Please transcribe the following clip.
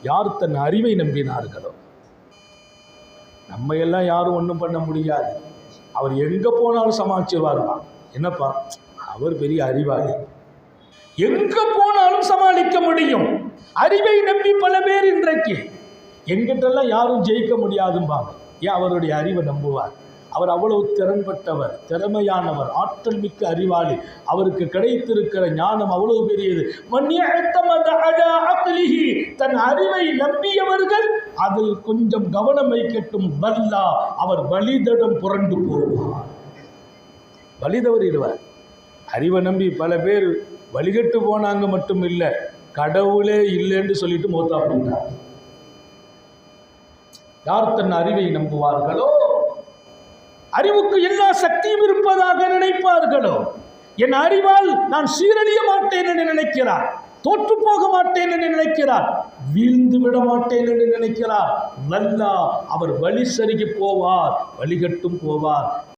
யார் தன் அறிவை நம்பினார்களோ. நம்ம எல்லாம் யாரும் ஒன்றும் பண்ண முடியாது. அவர் எங்கே போனாலும் சமாளிச்சிருவாருமா. என்னப்பா அவர் பெரிய அறிவாளி, எங்கே போனாலும் சமாளிக்க முடியும். அறிவை நம்பி பல பேர் இன்றைக்கு எங்கிட்டெல்லாம் யாரும் ஜெயிக்க முடியாதும்பாங்க. ஏன்? அவருடைய அறிவை நம்புவார். அவர் அவ்வளவு திறன்பட்டவர், திறமையானவர், ஆற்றல் மிக்க அறிவாளி. அவருக்கு கிடைத்திருக்கிற ஞானம் அவ்வளவு பெரியது. தன் அறிவை நம்பியவர்கள் அதில் கொஞ்சம் கவனம் வைக்கட்டும். வல்லா, அவர் வழிதடம் புரண்டு போவார், வழிதவறிடுவார். அறிவை நம்பி பல பேர் வழிகட்டு போனாங்க மட்டும் இல்லை, கடவுளே இல்லைன்னு சொல்லிட்டு மௌத்தா போயிட்டார். யார் தன் அறிவை நம்புவார்களோ, அறிவுக்கு எல்லா சக்தியும் இருப்பதாக நினைப்பார்களோ, என் அறிவால் நான் சீரழிய மாட்டேன் என்று நினைக்கிறார், தோற்று போக மாட்டேன் என்று நினைக்கிறார், வீழ்ந்து விட மாட்டேன் என்று நினைக்கிறார். வல்லா, அவர் வழி சருகி போவார், வழிகட்டும் போவார்.